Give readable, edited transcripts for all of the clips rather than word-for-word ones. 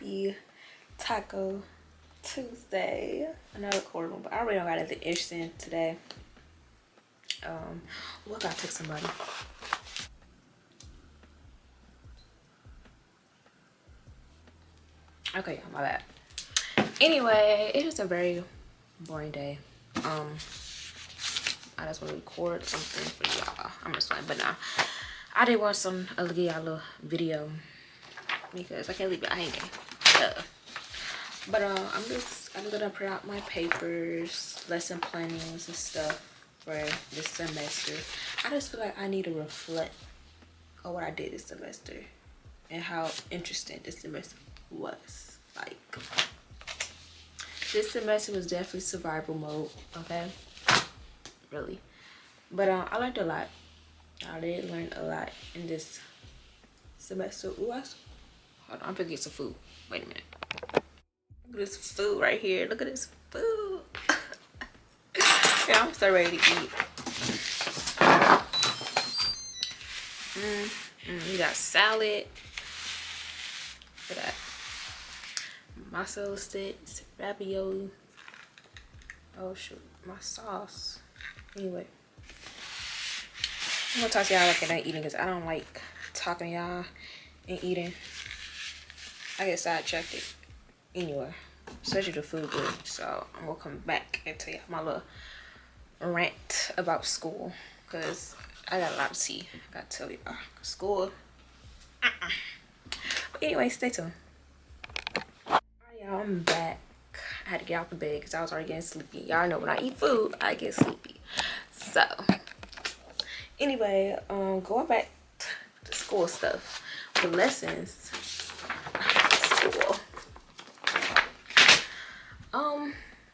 happy Taco Tuesday. Another quarter one, but I already don't got anything interesting today. What gotta text somebody? Okay, my bad. Anyway, it is a very boring day. I just want to record something for y'all. I'm just playing, but nah. I did want I'll give y'all a little video because I can't leave it hanging. But I'm gonna print out my papers, lesson plannings and stuff for this semester. I just feel like I need to reflect on what I did this semester and how interesting this semester was. Like, this semester was definitely survival mode, okay? Really. But I learned a lot. I did learn a lot in this semester. Ooh, hold on, I'm gonna get some food. Wait a minute. Look at this food right here. Look at this food. Yeah, I'm so ready to eat. We got salad. Look at that. Mozzarella sticks, ravioli. Oh shoot, my sauce. Anyway, I'm gonna talk to y'all like I'm eating because I don't like talking to y'all and eating. I get sidetracked anyway, especially the food good. So I'm gonna come back and tell y'all my little rant about school because I got a lot to see. I gotta tell y'all school. But anyway, stay tuned. Alright, y'all, I'm back. I had to get out the bed because I was already getting sleepy. Y'all know when I eat food, I get sleepy. So anyway, going back to school stuff, the lessons. School.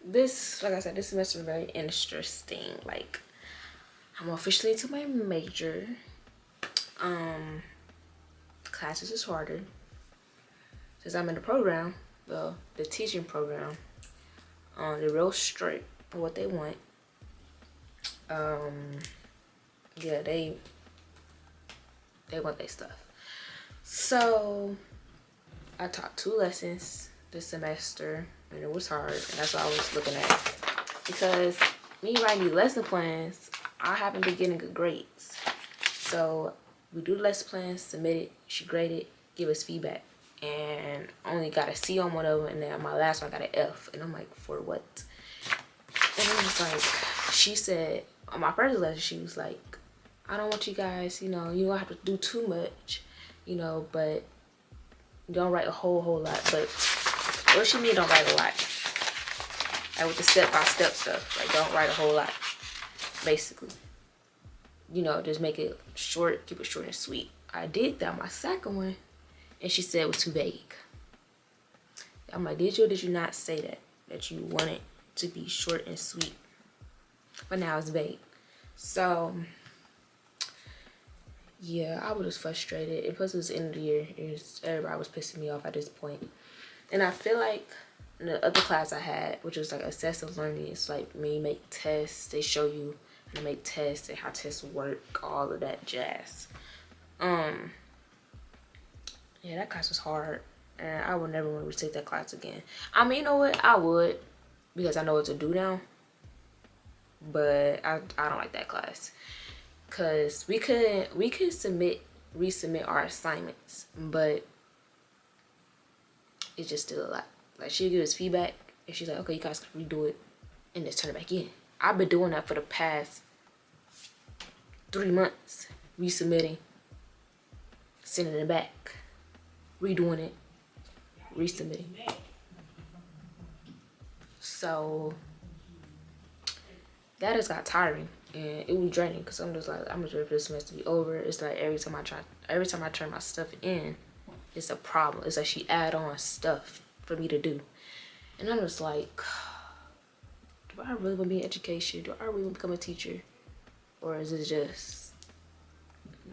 This, like I said, this semester was very interesting. Like, I'm officially into my major. Classes is harder since I'm in the program, the teaching program. They're real strict on what they want. Yeah, they want their stuff. So I taught 2 lessons this semester and it was hard, and that's what I was looking at. Because me writing these lesson plans, I haven't been getting good grades. So we do the lesson plans, submit it, she grade it, give us feedback. And I only got a C on one of them, and then my last one I got an F. And I'm like, for what? And I'm just like, she said, on my first lesson, she was like, I don't want you guys, you know, you don't have to do too much, you know, but don't write a whole lot. But what she mean don't write a lot? Like with the step-by-step stuff, like don't write a whole lot, basically. You know, just make it short, keep it short and sweet. I did that, my second one, and she said it was too vague. I'm like, did you or did you not say that? That you want it to be short and sweet? But now it's vague. So, yeah, I was just frustrated. And plus, it was the end of the year. Everybody was pissing me off at this point. And I feel like in the other class I had, which was like assessive learning, it's like when you make tests, they show you how to make tests and how tests work, all of that jazz. Yeah, that class was hard, and I would never want to retake that class again. I mean, you know what? I would, because I know what to do now. But I don't like that class, cause we could resubmit our assignments, but it's just still a lot. Like, she'll give us feedback, and she's like, okay, you guys can redo it, and just turn it back in. I've been doing that for the past 3 months, resubmitting, sending it back, redoing it, resubmitting. So that just got tiring, and it was draining because I'm just like, I'm just ready for this semester to be over. It's like every time I turn my stuff in, it's a problem. It's like she add on stuff for me to do, and I'm just like, do I really want to be in education? Do I really want to become a teacher, or is it just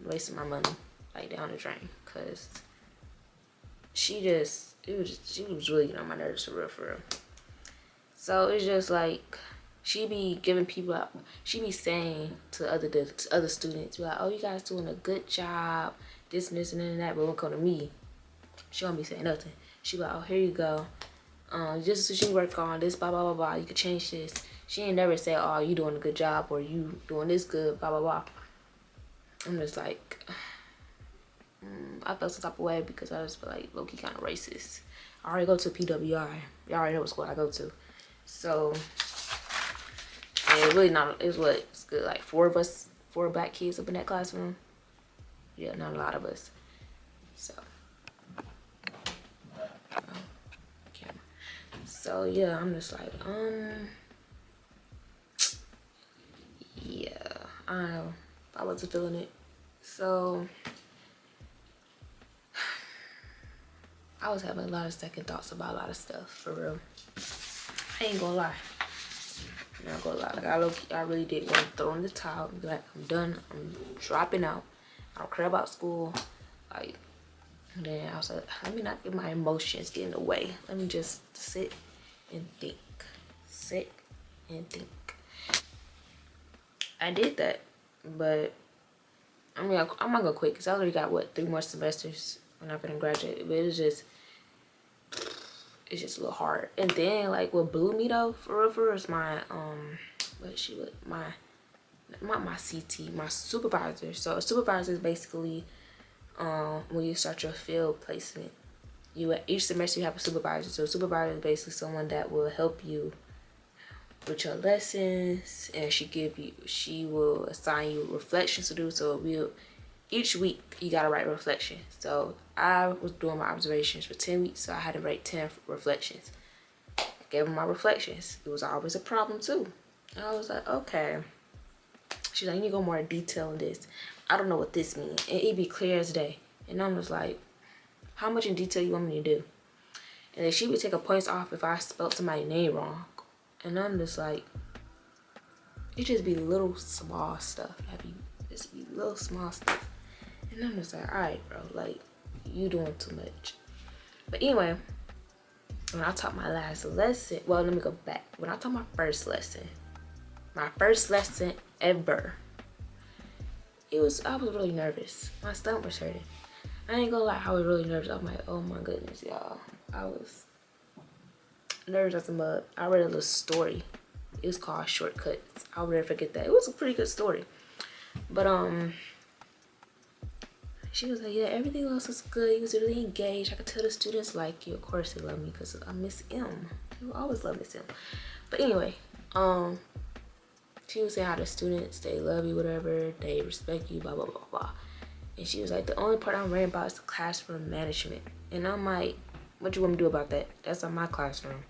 wasting my money like down the drain? Cause she was really getting on my nerves for real. So it's just like, she be giving people up. She be saying to other students, like, oh, you guys doing a good job, this and that. But when it come to me, she don't be saying nothing. She be like, oh, here you go. Just so she work on this, blah, blah, blah, blah. You could change this. She ain't never say, oh, you doing a good job or you doing this good, blah, blah, blah. I'm just like, I felt some type of way because I just feel like low-key kind of racist. I already go to PWI. Y'all already know what school I go to. So, and it's really not, it's good, like 4 of us, 4 black kids up in that classroom. Yeah, not a lot of us. So, so yeah, I'm just like, yeah, I don't know. I wasn't feeling it. So, I was having a lot of second thoughts about a lot of stuff, for real. I ain't gonna lie. I'm not gonna lie. Like, I really did want to throw in the towel and be like, I'm done. I'm dropping out. I don't care about school. Like, and then I was like, let me not get my emotions get in the way. Let me just sit and think. Sit and think. I did that, but I'm not gonna quit because I already got, what, 3 more semesters when I'm gonna graduate. But it's just a little hard. And then, like, what blew me though, for real, is my not my CT, my supervisor. So a supervisor is basically when you start your field placement, each semester you have a supervisor. So a supervisor is basically someone that will help you with your lessons, and she will assign you reflections to do. So each week you gotta write reflections. So I was doing my observations for 10 weeks, so I had to write 10 reflections. I gave them my reflections. It was always a problem too. And I was like, okay. She's like, you need to go more in detail in this. I don't know what this means. And it'd be clear as day. And I'm just like, how much in detail you want me to do? And then she would take a points off if I spelled somebody's name wrong. And I'm just like, it just be little small stuff. Just be little small stuff. And I'm just like, all right, bro, like, you doing too much. But anyway, when I taught my last lesson, well, let me go back. When I taught my first lesson ever, I was really nervous. My stomach was hurting. I ain't gonna lie, I was really nervous. I'm like, oh my goodness, y'all. I was nervous as a mug. I read a little story. It was called Shortcuts. I'll never forget that. It was a pretty good story. But she was like, yeah, everything else was good. He was really engaged. I could tell the students like you. Of course they love me because I miss M. They will always love Miss M. But anyway, she was saying how the students, they love you, whatever, they respect you, blah, blah, blah, blah. And she was like, the only part I'm worried about is the classroom management. And I'm like, what you want me to do about that? That's not my classroom.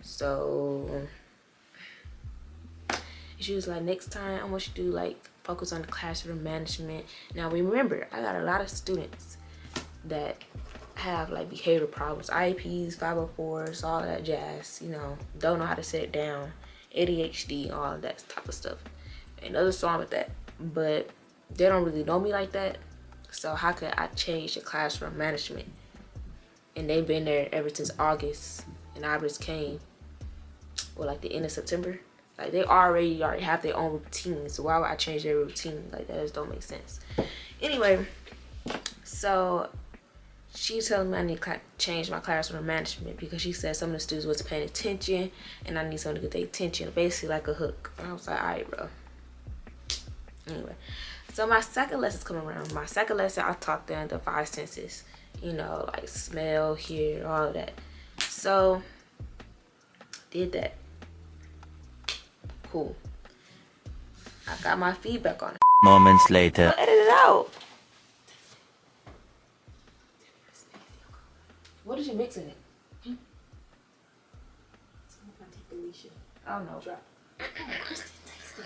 So she was like, next time I want you to like focus on the classroom management. Now remember, I got a lot of students that have like behavioral problems, IEPs, 504s, all that jazz, you know, don't know how to sit down, ADHD, all of that type of stuff. Ain't nothing wrong with that, but they don't really know me like that. So how could I change the classroom management? And they've been there ever since August, and I just came, or like the end of September. Like they already have their own routine, so why would I change their routine? Like that just don't make sense. Anyway, so she's telling me I need to change my classroom management because she said some of the students wasn't paying attention, and I need someone to get their attention, basically like a hook. And I was like, all right, bro. Anyway, so my second lesson's coming around. My second lesson, I taught them the 5 senses. You know, like smell, hear, all of that. So, did that. Cool. I got my feedback on it. Moments later. Edit it out. What did you mix in it? I don't know. Drop. Oh, Kristen, taste it.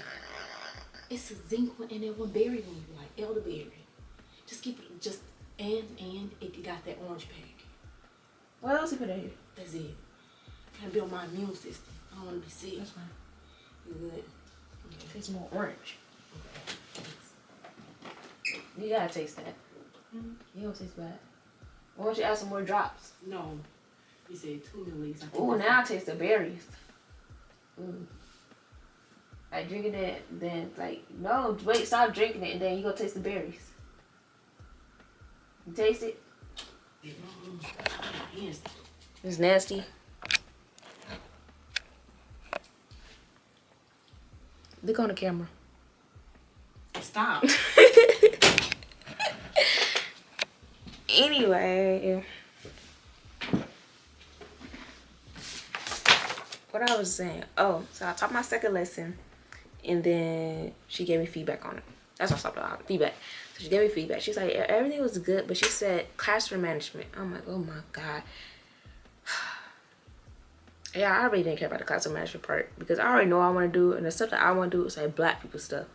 It's a zinc one and then one berry one, like elderberry. Just keep it, and it got that orange pack. What else you put in here? That's it. Trying to build my immune system. I don't want to be sick. That's fine. You good? Okay. Tastes more orange. Okay. You gotta taste that. You don't taste bad. Why don't you add some more drops? No. You said 2 milliliters. Ooh, now I taste the berries. Ooh. Like drinking it, then like, no, wait, stop drinking it and then you go taste the berries. You taste it? My hands It's nasty. Look on the camera. Stop. Anyway, what I was saying. Oh, so I taught my second lesson, and then she gave me feedback on it. That's what I stopped about, feedback. So she gave me feedback. She's like, everything was good, but she said classroom management. I'm like, oh my God. Yeah, I really didn't care about the classroom management part because I already know what I want to do, and the stuff that I want to do is like black people stuff,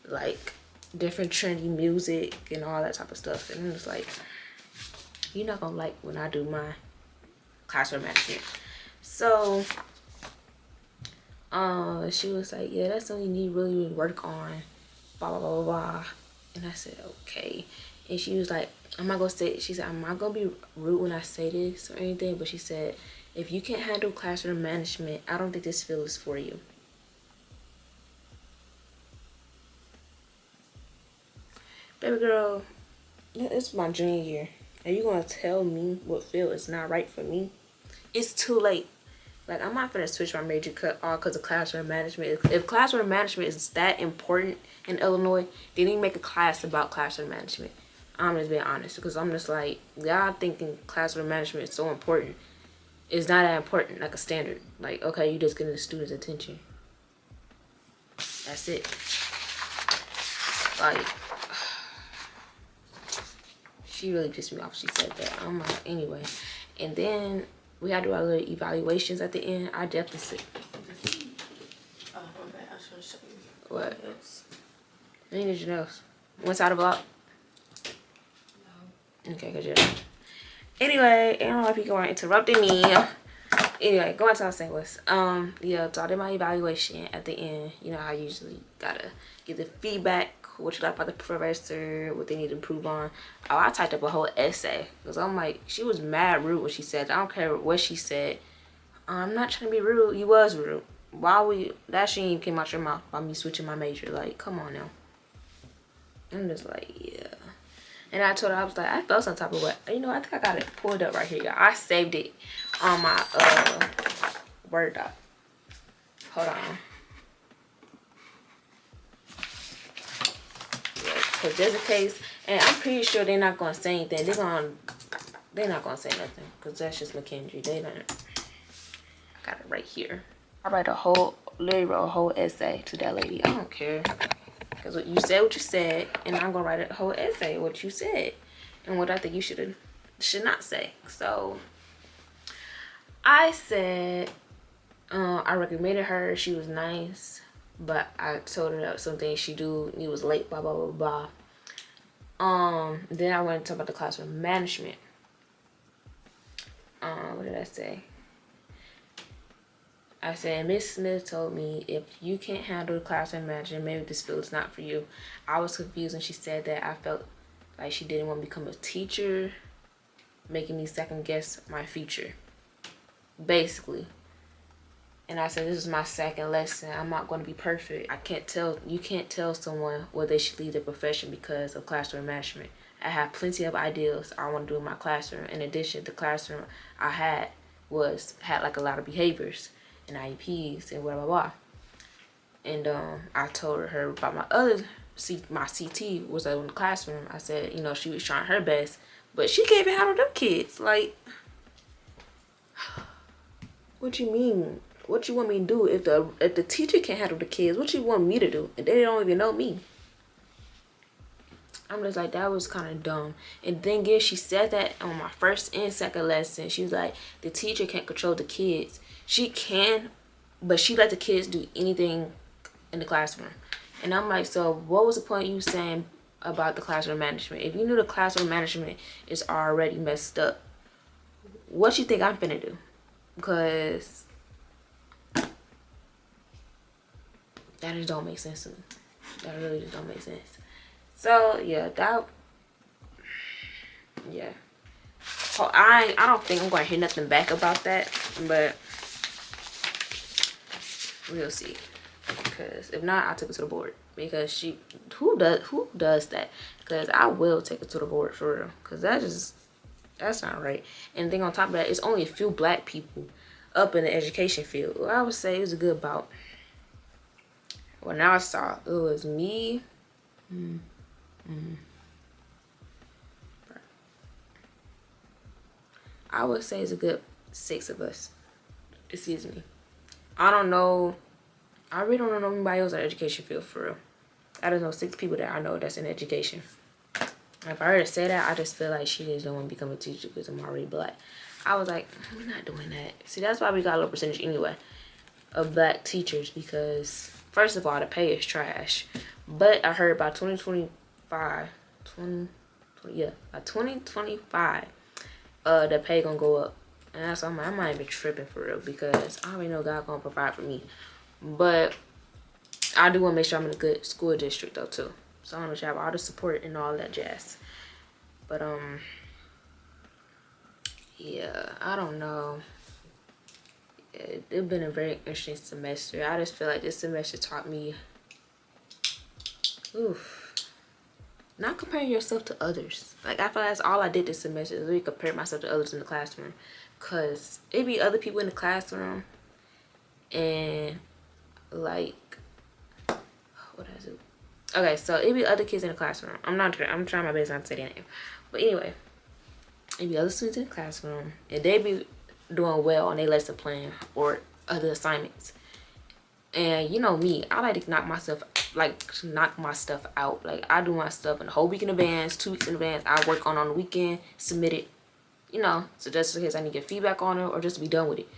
like different trendy music and all that type of stuff. And I'm just like, you're not gonna like when I do my classroom management. So she was like, yeah, that's something you need really work on, blah blah blah blah blah. And I said, okay. And she was like, I'm not gonna say, she said, I'm not gonna be rude when I say this or anything, but she said, if you can't handle classroom management, I don't think this field is for you. Baby girl, it's my junior year. Are you gonna tell me what field is not right for me? It's too late. Like, I'm not gonna switch my major all because of classroom management. If classroom management is that important in Illinois, they need to make a class about classroom management. I'm just being honest, because I'm just like, y'all thinking classroom management is so important. It's not that important, like a standard. Like, okay, you just getting the students' attention. That's it. Like, she really pissed me off. She said that. I'm like, anyway. And then we had to do our little evaluations at the end. I definitely said. Oh, my bad. I was trying to show you. What? I need your nose. One side of the block? No. Okay, good job. Anyway, I don't know if people are interrupting me. Anyway, going to what I was saying was, yeah, so I did my evaluation at the end. You know, I usually gotta get the feedback, what you like about the professor, what they need to improve on. Oh, I typed up a whole essay because I'm like, she was mad rude when she said, I don't care what she said. I'm not trying to be rude. You was rude. That shit even came out your mouth by me switching my major. Like, come on now. I'm just like, yeah. And I told her, I was like, I felt some type of way. You know, I think I got it pulled up right here, y'all. I saved it on my Word doc. Hold on. Because just in case, and I'm pretty sure they're not going to say anything. They're not going to say nothing. Because that's just McKendree. They don't. I got it right here. I literally wrote a whole essay to that lady. I don't care. Because you said what you said, and I'm going to write a whole essay what you said. And what I think you should not say. So, I said, I recommended her. She was nice. But I told her that some things she do. He was late, blah, blah, blah, blah. Then I went to talk about the classroom management. What did I say? I said, Miss Smith told me if you can't handle the classroom management, maybe this field is not for you. I was confused when she said that. I felt like she didn't want to become a teacher, making me second guess my future, basically. And I said, this is my second lesson. I'm not going to be perfect. You can't tell someone whether they should leave their profession because of classroom management. I have plenty of ideas I want to do in my classroom. In addition, the classroom I had like a lot of behaviors and IEPs and blah, blah, blah. And I told her about my CT was in the classroom. I said, you know, she was trying her best, but she can't even handle them kids. Like, what you mean? What you want me to do? If the teacher can't handle the kids, what you want me to do? And they don't even know me. I'm just like, that was kind of dumb. And then again, she said that on my first and second lesson. She was like, the teacher can't control the kids. She can, but she let the kids do anything in the classroom. And I'm like, so what was the point you saying about the classroom management? If you knew the classroom management is already messed up, what you think I'm finna do? Because that just don't make sense to me. That really just don't make sense. So yeah, I don't think I'm gonna hear nothing back about that, but we'll see. Because if not, I'll take it to the board. Because who does that? Because I will take it to the board for real. Because that's That's not right. And then on top of that, it's only a few black people up in the education field. Well, I would say it was a good bout. When I saw it was me. I would say it's a good 6 of us. Excuse me. I don't know. I really don't know anybody else in the education field for real. I don't know 6 people that I know that's in education. If I heard her say that, I just feel like she just don't want to become a teacher because I'm already black. I was like, we're not doing that. See, that's why we got a low percentage anyway of black teachers, because first of all, the pay is trash. But I heard by 2025, by 2025, the pay gonna go up. And that's why I'm like, I'm not even tripping for real, because I already know God gonna provide for me. But I do want to make sure I'm in a good school district though too. So I want to have all the support and all that jazz. But yeah, I don't know. It's been a very interesting semester. I just feel like this semester taught me, not comparing yourself to others. Like, I feel like that's all I did this semester is really compare myself to others in the classroom. Cause it be other people in the classroom, and like, what is it? Okay, so it be other kids in the classroom. I'm trying my best not to say their name, but anyway, it be other students in the classroom, and they be doing well on their lesson plan or other assignments. And you know me, I like to knock my stuff out. Like, I do my stuff in a whole week in advance, 2 weeks in advance. I work on the weekend, submit it, you know, so just in case I need to get feedback on it or just to be done with it.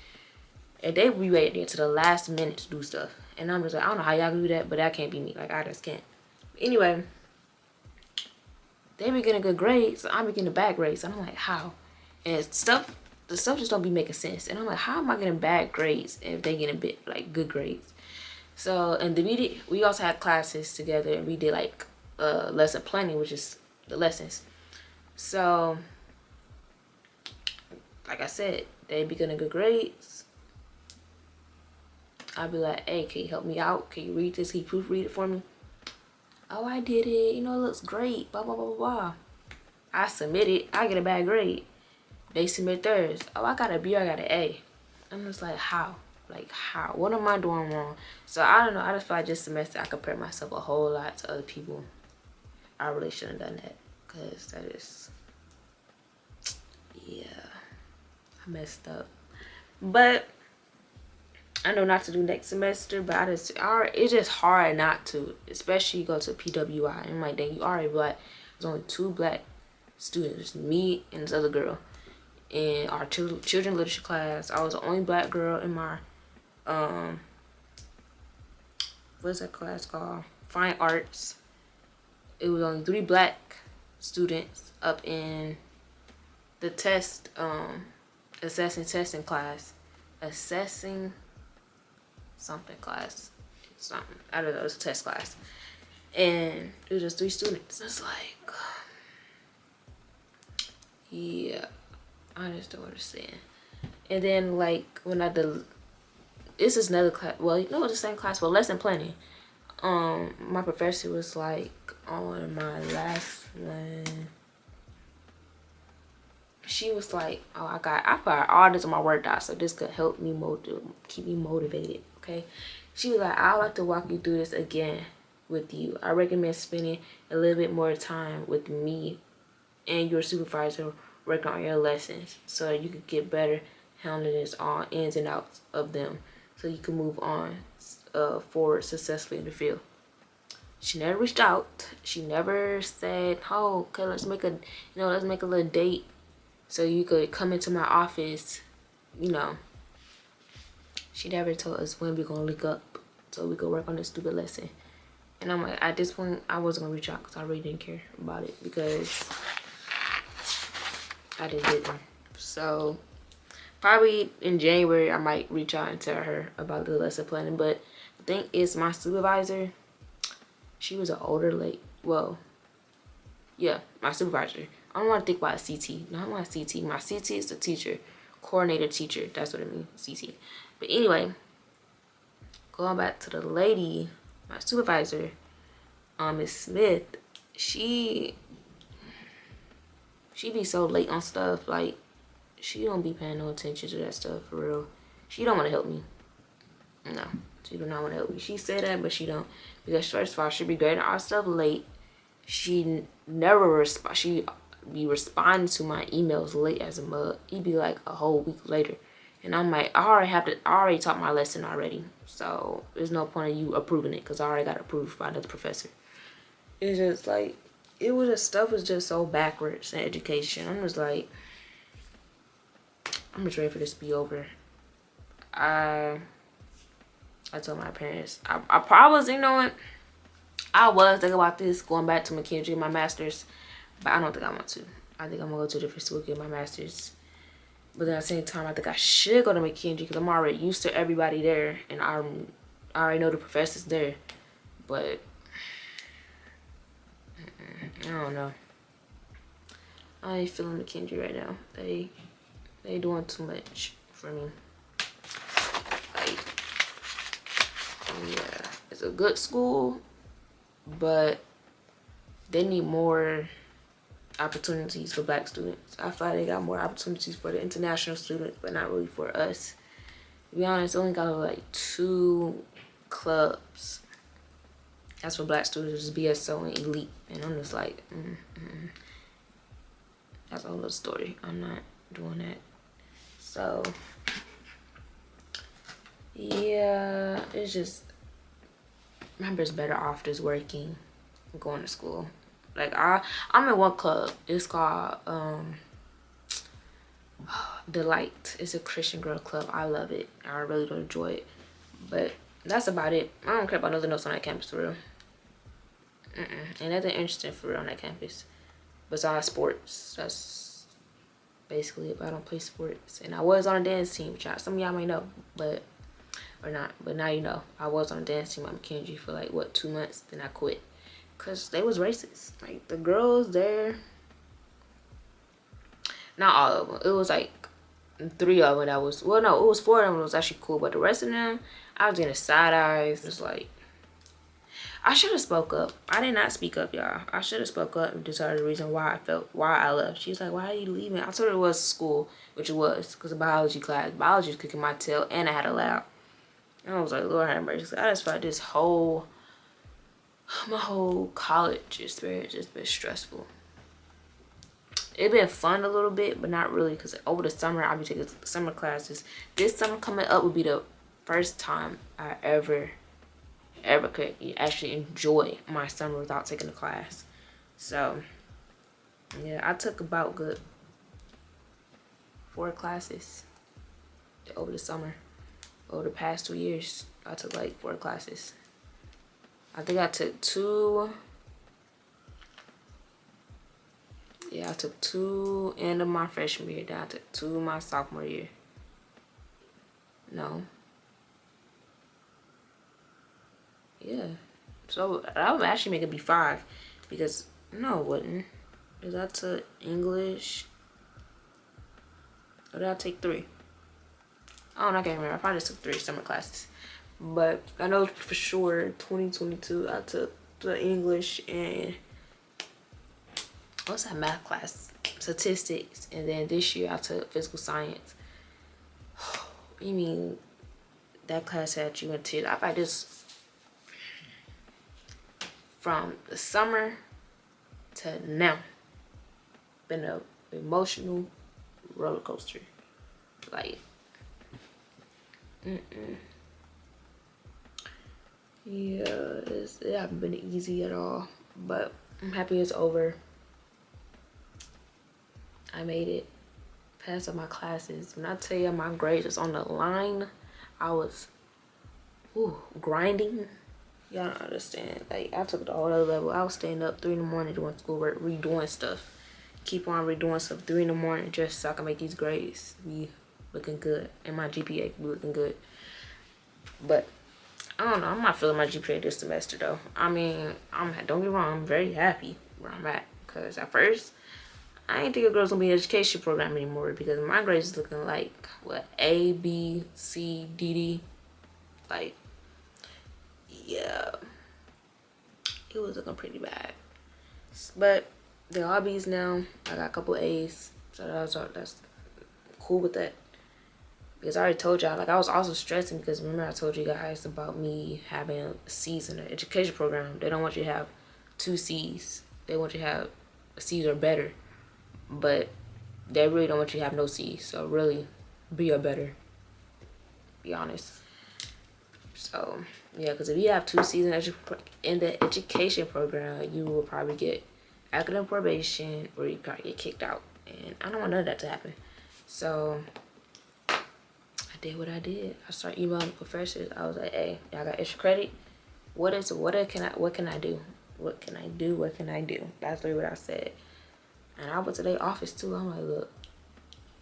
And they be waiting to the last minute to do stuff. And I'm just like, I don't know how y'all can do that, but that can't be me. Like, I just can't. Anyway, they be getting good grades, so I be getting bad grades. And I'm like, how? And the stuff just don't be making sense. And I'm like, how am I getting bad grades if they getting good grades? So, and we also had classes together, and we did like lesson planning, which is the lessons. So, like I said, they be getting good grades. I'd be like, hey, can you help me out? Can you read this? Can you proofread it for me? Oh, I did it. You know, it looks great. Blah, blah, blah, blah, blah. I submit it. I get a bad grade. They submit theirs. Oh, I got a B or I got an A. I'm just like, how? Like, how? What am I doing wrong? So, I don't know. I just feel like this semester I compared myself a whole lot to other people. I really shouldn't have done that. Because that is... yeah. I messed up. But... I know not to do next semester, but it's just hard not to, especially you go to PWI. And I'm like, dang, you already black. There's only 2 black students, me and this other girl. In our children literature class, I was the only black girl in my, what's that class called? Fine Arts. It was only 3 black students up in the test, assessing testing class. Assessing something class, something, I don't know, it was a test class, and it was just 3 students. It's like, yeah, I just don't understand. And then like when I did, this is another class, well, you know, it's the same class, but lesson planning. My professor was like, on my last one, she was like, oh, I put all this on my Word doc, so this could help me keep me motivated. Okay, she was like, I'd like to walk you through this again with you. I recommend spending a little bit more time with me and your supervisor working on your lessons so you could get better handling this all ins and outs of them, so you can move on forward successfully in the field. She never reached out. She never said, oh, okay, let's make a little date so you could come into my office, you know. She never told us when we're gonna link up so we could work on this stupid lesson. And I'm like, at this point, I wasn't gonna reach out because I really didn't care about it, because I just didn't. So probably in January, I might reach out and tell her about the lesson planning. But the thing is, my supervisor, she was an older lady. Well, yeah, my supervisor. I don't want to think about a CT. Not my CT. My CT is the teacher. Coordinator teacher. That's what it means. CT. But anyway, going back to the lady, my supervisor, Miss Smith, she She be so late on stuff. Like, she don't be paying no attention to that stuff for real. She don't want to help me. No, she do not want to help me. She said that, but she don't. Because first of all, she be grading our stuff late. She never respond. She be responding to my emails late as a mug. He'd be like a whole week later. And I'm like, I already taught my lesson already. So there's no point of you approving it because I already got approved by another professor. It's just like, stuff was just so backwards in education. I'm just like, I'm just ready for this to be over. I told my parents, I probably was, you know what? I was thinking about this, going back to McKendree, my master's. But I don't think I want to. I think I'm going to go to a different school, get my master's. But then at the same time, I think I should go to McKendree because I'm already used to everybody there. And I already know the professors there. But I don't know. I ain't feeling McKendree right now. They doing too much for me. Like, yeah, it's a good school, but they need more opportunities for black students. I feel like they got more opportunities for the international students, but not really for us. To be honest, they only got like 2 clubs. That's for black students, is BSO and Elite. And I'm just like, that's a whole other story. I'm not doing that. So, yeah, it's just, remember, it's better off just working and going to school. Like, I'm in one club. It's called Delight. It's a Christian girl club. I love it. I really do enjoy it. But that's about it. I don't care about nothing else on that campus for real. Ain't nothing interesting for real on that campus. Besides sports. That's basically it. But I don't play sports. And I was on a dance team, which some of y'all may know. But, or not. But now you know. I was on a dance team at McKendree for like, what, 2 months? Then I quit. Because they was racist. Like, the girls there, not all of them. It was like 3 of them that was, well, no, it was 4 of them that was actually cool. But the rest of them, I was getting side eyes. It was like, I should have spoke up. I did not speak up, y'all. I should have spoke up and just told her the reason why I left. She's like, why are you leaving? I told her it was school, which it was, because of biology class. Biology was kicking my tail, and I had a lab. And I was like, Lord have mercy. I just felt my whole college experience just been stressful. It been fun a little bit, but not really, because over the summer I'll be taking summer classes. This summer coming up would be the first time I ever could actually enjoy my summer without taking a class. So yeah, I took about good 4 classes over the summer. Over the past 2 years, I took like 4 classes. I think I took 2. Yeah, I took 2 end of my freshman year. Then I took 2 my sophomore year. No. Yeah. So that would actually make it be 5. Because, no, it wouldn't. Because I took English. Or did I take 3? I don't know, I can't remember. I probably just took 3 summer classes. But I know for sure 2022 I took the English and what's that math class? Statistics. And then this year I took physical science. You mean that class had you in tears? I probably just from the summer to now been an emotional roller coaster. Like, yeah, it hasn't been easy at all, but I'm happy it's over. I made it, passed all my classes. When I tell you my grades was on the line, I was grinding. Y'all don't understand. Like, I took the whole other level. I was staying up 3 in the morning doing schoolwork, redoing stuff. Keep on redoing stuff 3 in the morning just so I can make these grades be looking good and my GPA be looking good. But I don't know, I'm not feeling my GPA this semester though. I mean, don't get me wrong, I'm very happy where I'm at. Because at first, I didn't think a girl's gonna be in an education program anymore because my grades is looking like, what, A, B, C, D, D. Like, yeah, it was looking pretty bad. But they're all B's now. I got a couple A's, so that's cool with that. Because I already told y'all, like, I was also stressing because remember I told you guys about me having C's in the education program. They don't want you to have 2 C's. They want you to have C's or better. But they really don't want you to have no C's. So really, be or better. Be honest. So, yeah, because if you have 2 C's in the education program, you will probably get academic probation or you probably get kicked out. And I don't want none of that to happen. So I did what I did. I started emailing the professors. I was like, hey, y'all got extra credit? What can I do? What can I do? What can I do? That's literally what I said. And I went to their office too. I'm like, look,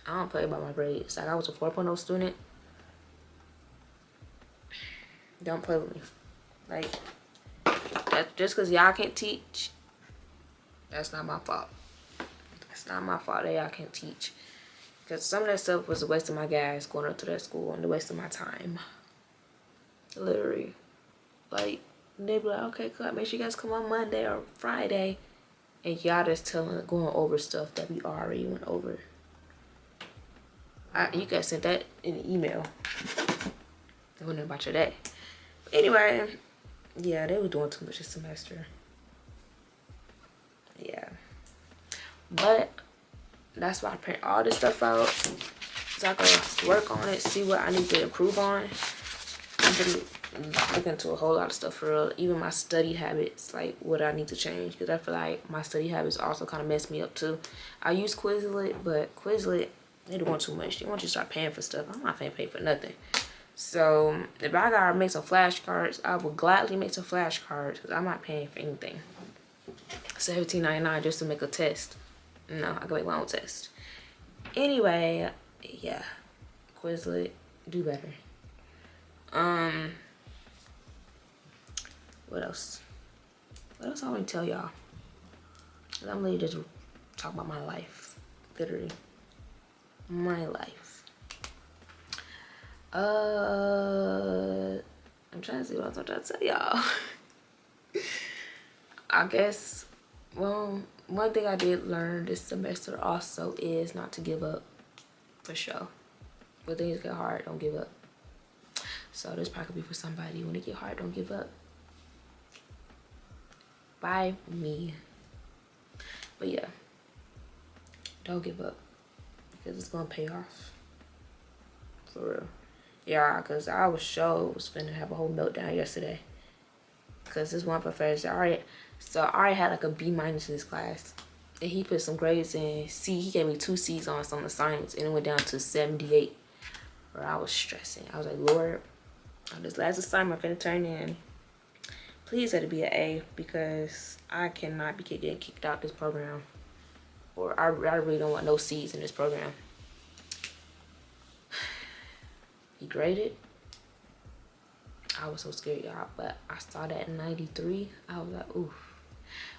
I don't play about my grades. Like, I was a 4.0 student. Don't play with me. Like, that just because y'all can't teach, that's not my fault. That's not my fault that y'all can't teach. Because some of that stuff was a waste of my gas going up to that school and a waste of my time. Literally. Like, they be like, okay, cool, make sure you guys come on Monday or Friday. And y'all just going over stuff that we already went over. You guys sent that in an email. I wondering about your day. Anyway, yeah, they were doing too much this semester. Yeah. But that's why I print all this stuff out so I can work on it, see what I need to improve on. I'm looking into a whole lot of stuff for real. Even my study habits, like what I need to change, because I feel like my study habits also kind of mess me up too. I use Quizlet, but Quizlet, they do want too much. They want you to start paying for stuff. I'm not paying for nothing. So if I gotta make some flashcards, I will gladly make some flashcards because I'm not paying for anything. $17.99 just to make a test. No, I can make my own test. Anyway, yeah, Quizlet, do better. What else? What else I want to tell y'all? I'm literally just talking about my life, literally, my life. I'm trying to see what else I'm trying to tell y'all. I guess, well, one thing I did learn this semester also is not to give up, for sure. When things get hard, don't give up. So this probably could be for somebody. When it get hard, don't give up. By me. But yeah, don't give up because it's gonna pay off. For real. Yeah, because I was finna have a whole meltdown yesterday. Because this one professor, I already had like a B- in this class. And he put some grades in C. He gave me 2 C's on some assignments and it went down to 78. Where I was stressing. I was like, Lord, on this last assignment I'm finna turn in, please let it be an A because I cannot be getting kicked out this program. Or I really don't want no C's in this program. He graded. I was so scared, y'all, but I started at 93. I was like, oof.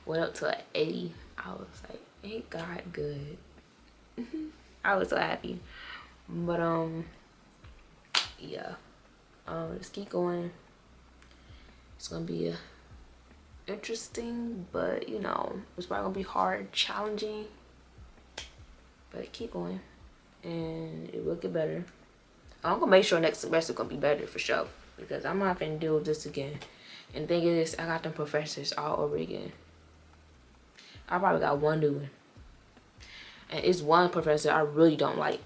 Went up to an 80. I was like, ain't God good. I was so happy. But yeah. Just keep going. It's gonna be interesting, but you know, it's probably gonna be hard, challenging. But keep going, and it will get better. I'm gonna make sure next semester gonna be better for sure, because I'm not gonna deal with this again. And the thing is, I got them professors all over again. I probably got one new one, and it's one professor I really don't like,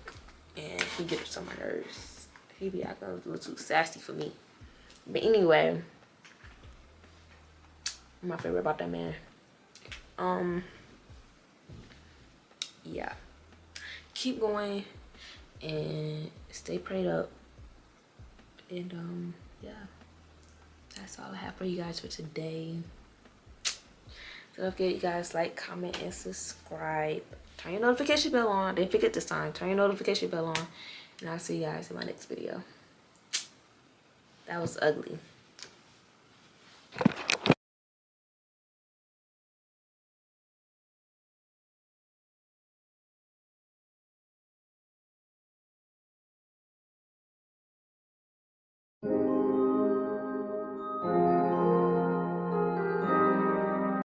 and he gets on my nerves. He be acting a little too sassy for me. But anyway, I'm my favorite about that man. Yeah. Keep going and stay prayed up. And yeah. That's all I have for you guys for today. So don't forget, you guys, like, comment, and subscribe. Turn your notification bell on. Didn't forget this time. Turn your notification bell on. And I'll see you guys in my next video. That was ugly.